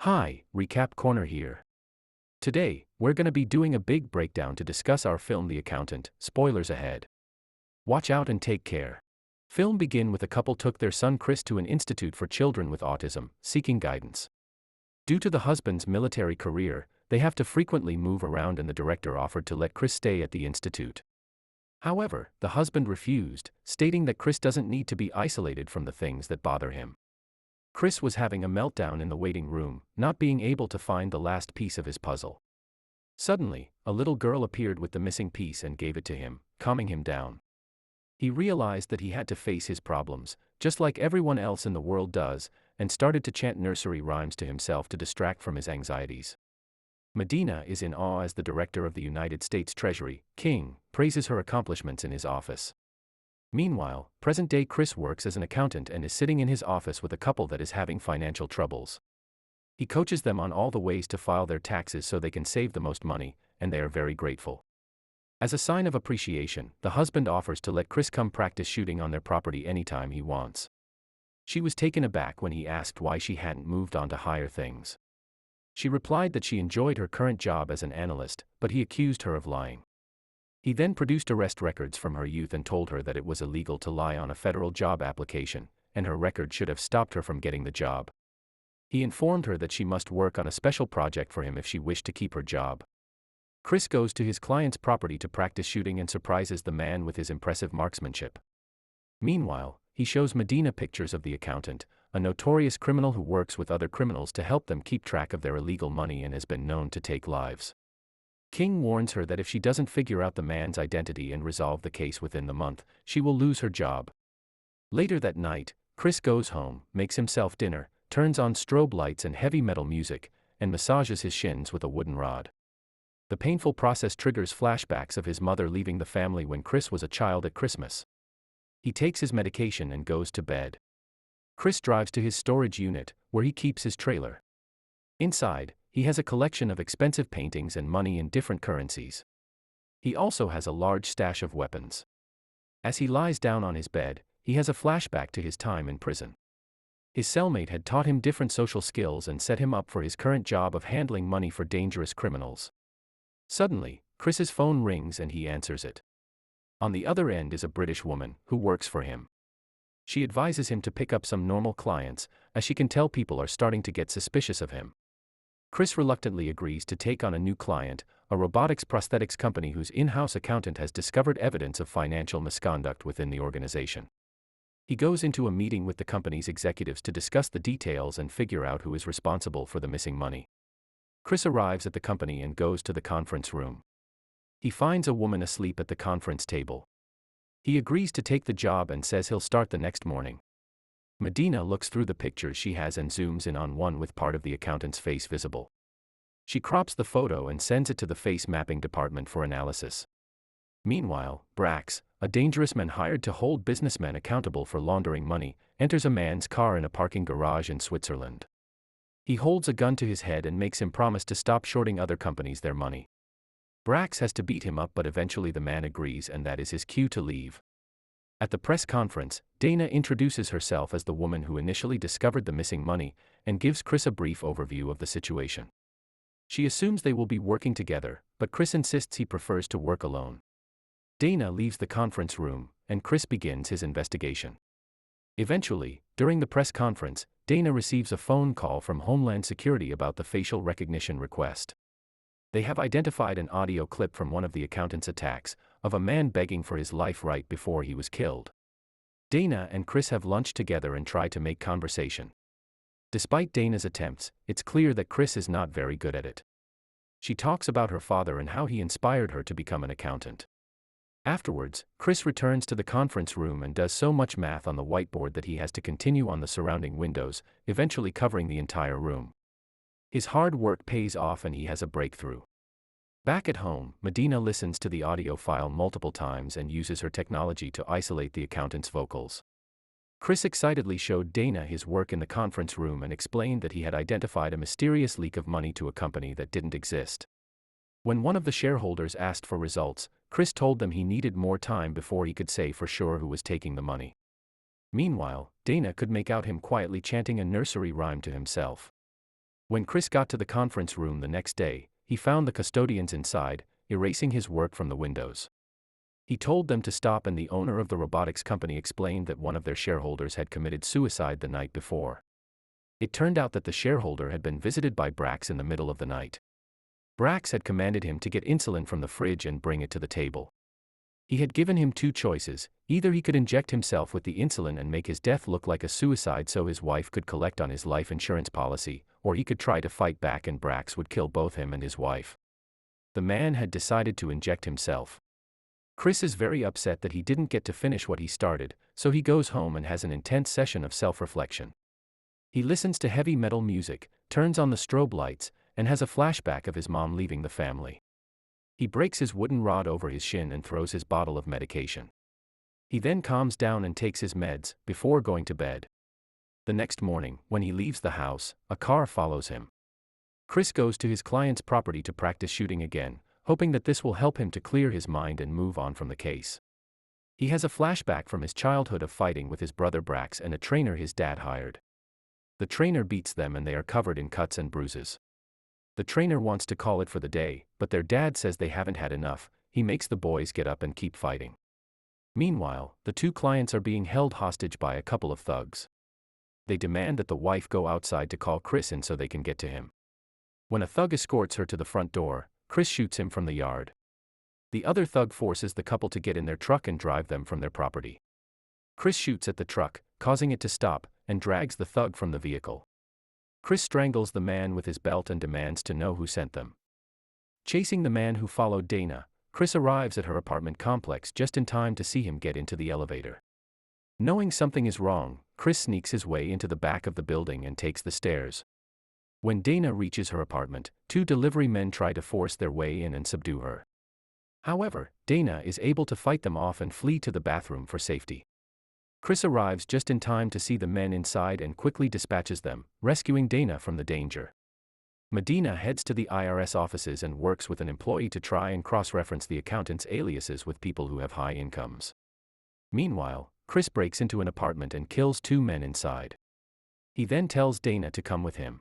Hi, Recap Corner here. Today, we're going to be doing a big breakdown to discuss our film The Accountant. Spoilers ahead. Watch out and take care. Film begin with a couple took their son Chris to an institute for children with autism, seeking guidance. Due to the husband's military career, they have to frequently move around and the director offered to let Chris stay at the institute. However, the husband refused, stating that Chris doesn't need to be isolated from the things that bother him. Chris was having a meltdown in the waiting room, not being able to find the last piece of his puzzle. Suddenly, a little girl appeared with the missing piece and gave it to him, calming him down. He realized that he had to face his problems, just like everyone else in the world does, and started to chant nursery rhymes to himself to distract from his anxieties. Medina is in awe as the director of the United States Treasury, King, praises her accomplishments in his office. Meanwhile, present-day Chris works as an accountant and is sitting in his office with a couple that is having financial troubles. He coaches them on all the ways to file their taxes so they can save the most money, and they are very grateful. As a sign of appreciation, the husband offers to let Chris come practice shooting on their property anytime he wants. She was taken aback when he asked why she hadn't moved on to higher things. She replied that she enjoyed her current job as an analyst, but he accused her of lying. He then produced arrest records from her youth and told her that it was illegal to lie on a federal job application, and her record should have stopped her from getting the job. He informed her that she must work on a special project for him if she wished to keep her job. Chris goes to his client's property to practice shooting and surprises the man with his impressive marksmanship. Meanwhile, he shows Medina pictures of the accountant, a notorious criminal who works with other criminals to help them keep track of their illegal money and has been known to take lives. King warns her that if she doesn't figure out the man's identity and resolve the case within the month, she will lose her job. Later that night, Chris goes home, makes himself dinner, turns on strobe lights and heavy metal music, and massages his shins with a wooden rod. The painful process triggers flashbacks of his mother leaving the family when Chris was a child at Christmas. He takes his medication and goes to bed. Chris drives to his storage unit, where he keeps his trailer. Inside, he has a collection of expensive paintings and money in different currencies. He also has a large stash of weapons. As he lies down on his bed, he has a flashback to his time in prison. His cellmate had taught him different social skills and set him up for his current job of handling money for dangerous criminals. Suddenly, Chris's phone rings and he answers it. On the other end is a British woman, who works for him. She advises him to pick up some normal clients, as she can tell people are starting to get suspicious of him. Chris reluctantly agrees to take on a new client, a robotics prosthetics company whose in-house accountant has discovered evidence of financial misconduct within the organization. He goes into a meeting with the company's executives to discuss the details and figure out who is responsible for the missing money. Chris arrives at the company and goes to the conference room. He finds a woman asleep at the conference table. He agrees to take the job and says he'll start the next morning. Medina looks through the pictures she has and zooms in on one with part of the accountant's face visible. She crops the photo and sends it to the face mapping department for analysis. Meanwhile, Brax, a dangerous man hired to hold businessmen accountable for laundering money, enters a man's car in a parking garage in Switzerland. He holds a gun to his head and makes him promise to stop shorting other companies their money. Brax has to beat him up, but eventually the man agrees, and that is his cue to leave. At the press conference, Dana introduces herself as the woman who initially discovered the missing money, and gives Chris a brief overview of the situation. She assumes they will be working together, but Chris insists he prefers to work alone. Dana leaves the conference room, and Chris begins his investigation. Eventually, during the press conference, Dana receives a phone call from Homeland Security about the facial recognition request. They have identified an audio clip from one of the accountant's attacks, of a man begging for his life right before he was killed. Dana and Chris have lunch together and try to make conversation. Despite Dana's attempts, it's clear that Chris is not very good at it. She talks about her father and how he inspired her to become an accountant. Afterwards, Chris returns to the conference room and does so much math on the whiteboard that he has to continue on the surrounding windows, eventually covering the entire room. His hard work pays off and he has a breakthrough. Back at home, Medina listens to the audio file multiple times and uses her technology to isolate the accountant's vocals. Chris excitedly showed Dana his work in the conference room and explained that he had identified a mysterious leak of money to a company that didn't exist. When one of the shareholders asked for results, Chris told them he needed more time before he could say for sure who was taking the money. Meanwhile, Dana could make out him quietly chanting a nursery rhyme to himself. When Chris got to the conference room the next day, he found the custodians inside, erasing his work from the windows. He told them to stop, and the owner of the robotics company explained that one of their shareholders had committed suicide the night before. It turned out that the shareholder had been visited by Brax in the middle of the night. Brax had commanded him to get insulin from the fridge and bring it to the table. He had given him two choices: either he could inject himself with the insulin and make his death look like a suicide so his wife could collect on his life insurance policy, or he could try to fight back and Brax would kill both him and his wife. The man had decided to inject himself. Chris is very upset that he didn't get to finish what he started, so he goes home and has an intense session of self-reflection. He listens to heavy metal music, turns on the strobe lights, and has a flashback of his mom leaving the family. He breaks his wooden rod over his shin and throws his bottle of medication. He then calms down and takes his meds, before going to bed. The next morning, when he leaves the house, a car follows him. Chris goes to his client's property to practice shooting again, hoping that this will help him to clear his mind and move on from the case. He has a flashback from his childhood of fighting with his brother Brax and a trainer his dad hired. The trainer beats them and they are covered in cuts and bruises. The trainer wants to call it for the day, but their dad says they haven't had enough. He makes the boys get up and keep fighting. Meanwhile, the two clients are being held hostage by a couple of thugs. They demand that the wife go outside to call Chris in so they can get to him. When a thug escorts her to the front door, Chris shoots him from the yard. The other thug forces the couple to get in their truck and drive them from their property. Chris shoots at the truck, causing it to stop, and drags the thug from the vehicle. Chris strangles the man with his belt and demands to know who sent them. Chasing the man who followed Dana, Chris arrives at her apartment complex just in time to see him get into the elevator. Knowing something is wrong, Chris sneaks his way into the back of the building and takes the stairs. When Dana reaches her apartment, two delivery men try to force their way in and subdue her. However, Dana is able to fight them off and flee to the bathroom for safety. Chris arrives just in time to see the men inside and quickly dispatches them, rescuing Dana from the danger. Medina heads to the IRS offices and works with an employee to try and cross-reference the accountant's aliases with people who have high incomes. Meanwhile, Chris breaks into an apartment and kills two men inside. He then tells Dana to come with him.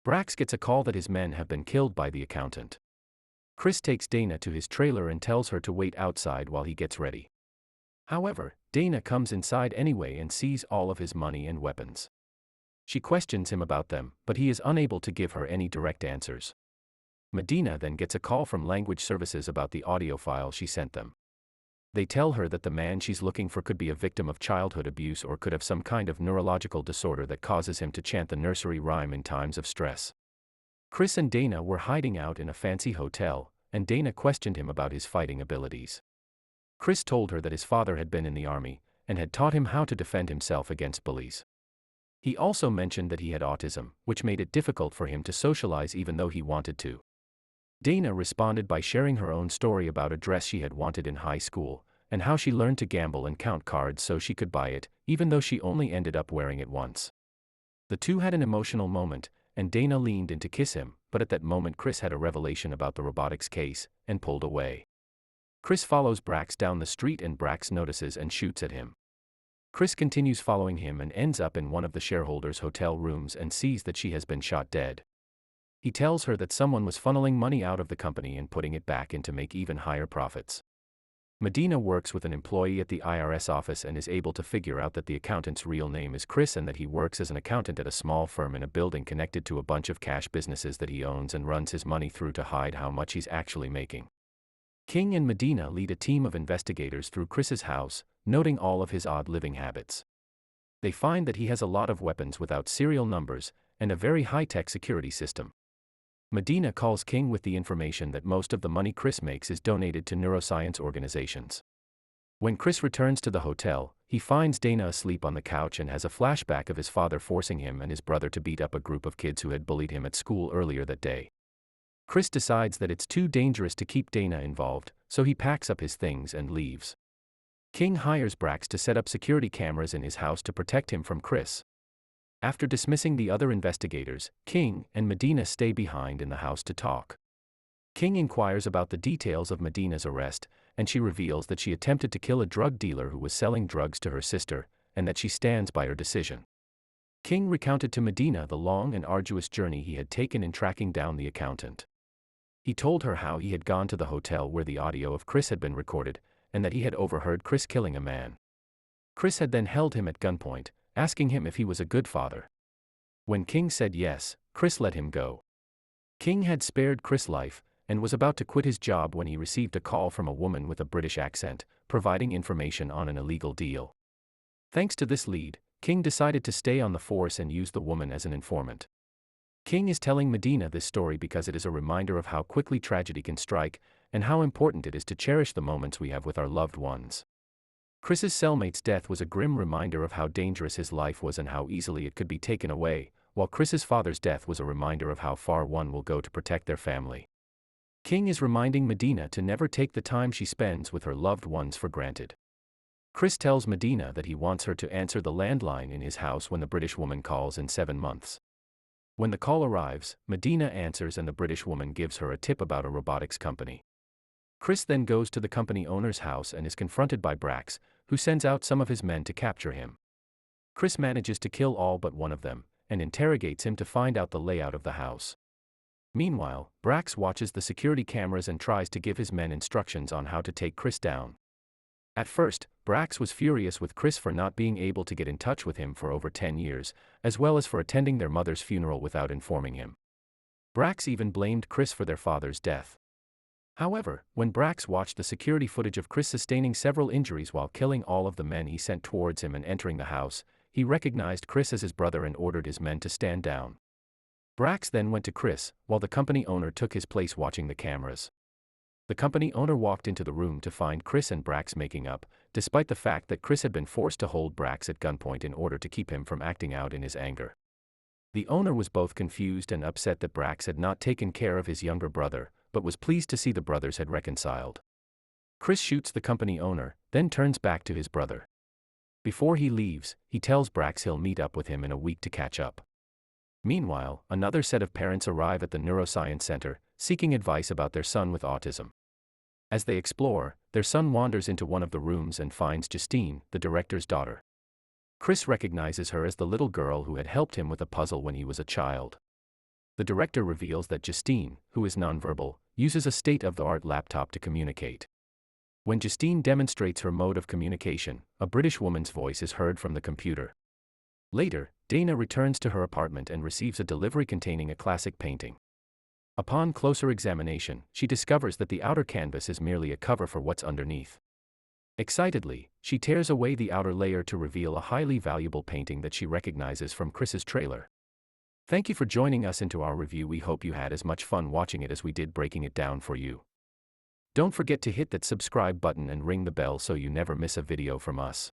Brax gets a call that his men have been killed by the accountant. Chris takes Dana to his trailer and tells her to wait outside while he gets ready. However, Dana comes inside anyway and sees all of his money and weapons. She questions him about them, but he is unable to give her any direct answers. Medina then gets a call from language services about the audio file she sent them. They tell her that the man she's looking for could be a victim of childhood abuse or could have some kind of neurological disorder that causes him to chant the nursery rhyme in times of stress. Chris and Dana were hiding out in a fancy hotel, and Dana questioned him about his fighting abilities. Chris told her that his father had been in the army, and had taught him how to defend himself against bullies. He also mentioned that he had autism, which made it difficult for him to socialize even though he wanted to. Dana responded by sharing her own story about a dress she had wanted in high school, and how she learned to gamble and count cards so she could buy it, even though she only ended up wearing it once. The two had an emotional moment, and Dana leaned in to kiss him, but at that moment Chris had a revelation about the robotics case, and pulled away. Chris follows Brax down the street and Brax notices and shoots at him. Chris continues following him and ends up in one of the shareholders' hotel rooms and sees that she has been shot dead. He tells her that someone was funneling money out of the company and putting it back in to make even higher profits. Medina works with an employee at the IRS office and is able to figure out that the accountant's real name is Chris and that he works as an accountant at a small firm in a building connected to a bunch of cash businesses that he owns and runs his money through to hide how much he's actually making. King and Medina lead a team of investigators through Chris's house, noting all of his odd living habits. They find that he has a lot of weapons without serial numbers, and a very high-tech security system. Medina calls King with the information that most of the money Chris makes is donated to neuroscience organizations. When Chris returns to the hotel, he finds Dana asleep on the couch and has a flashback of his father forcing him and his brother to beat up a group of kids who had bullied him at school earlier that day. Chris decides that it's too dangerous to keep Dana involved, so he packs up his things and leaves. King hires Brax to set up security cameras in his house to protect him from Chris. After dismissing the other investigators, King and Medina stay behind in the house to talk. King inquires about the details of Medina's arrest, and she reveals that she attempted to kill a drug dealer who was selling drugs to her sister, and that she stands by her decision. King recounted to Medina the long and arduous journey he had taken in tracking down the accountant. He told her how he had gone to the hotel where the audio of Chris had been recorded, and that he had overheard Chris killing a man. Chris had then held him at gunpoint, asking him if he was a good father. When King said yes, Chris let him go. King had spared Chris' life, and was about to quit his job when he received a call from a woman with a British accent, providing information on an illegal deal. Thanks to this lead, King decided to stay on the force and use the woman as an informant. King is telling Medina this story because it is a reminder of how quickly tragedy can strike, and how important it is to cherish the moments we have with our loved ones. Chris's cellmate's death was a grim reminder of how dangerous his life was and how easily it could be taken away, while Chris's father's death was a reminder of how far one will go to protect their family. King is reminding Medina to never take the time she spends with her loved ones for granted. Chris tells Medina that he wants her to answer the landline in his house when the British woman calls in 7 months. When the call arrives, Medina answers and the British woman gives her a tip about a robotics company. Chris then goes to the company owner's house and is confronted by Brax, who sends out some of his men to capture him. Chris manages to kill all but one of them, and interrogates him to find out the layout of the house. Meanwhile, Brax watches the security cameras and tries to give his men instructions on how to take Chris down. At first, Brax was furious with Chris for not being able to get in touch with him for over 10 years, as well as for attending their mother's funeral without informing him. Brax even blamed Chris for their father's death. However, when Brax watched the security footage of Chris sustaining several injuries while killing all of the men he sent towards him and entering the house, he recognized Chris as his brother and ordered his men to stand down. Brax then went to Chris, while the company owner took his place watching the cameras. The company owner walked into the room to find Chris and Brax making up, despite the fact that Chris had been forced to hold Brax at gunpoint in order to keep him from acting out in his anger. The owner was both confused and upset that Brax had not taken care of his younger brother, but was pleased to see the brothers had reconciled. Chris shoots the company owner, then turns back to his brother. Before he leaves, he tells Brax he'll meet up with him in a week to catch up. Meanwhile, another set of parents arrive at the neuroscience center, seeking advice about their son with autism. As they explore, their son wanders into one of the rooms and finds Justine, the director's daughter. Chris recognizes her as the little girl who had helped him with a puzzle when he was a child. The director reveals that Justine, who is nonverbal, uses a state-of-the-art laptop to communicate. When Justine demonstrates her mode of communication, a British woman's voice is heard from the computer. Later, Dana returns to her apartment and receives a delivery containing a classic painting. Upon closer examination, she discovers that the outer canvas is merely a cover for what's underneath. Excitedly, she tears away the outer layer to reveal a highly valuable painting that she recognizes from Chris's trailer. Thank you for joining us into our review. We hope you had as much fun watching it as we did breaking it down for you. Don't forget to hit that subscribe button and ring the bell so you never miss a video from us.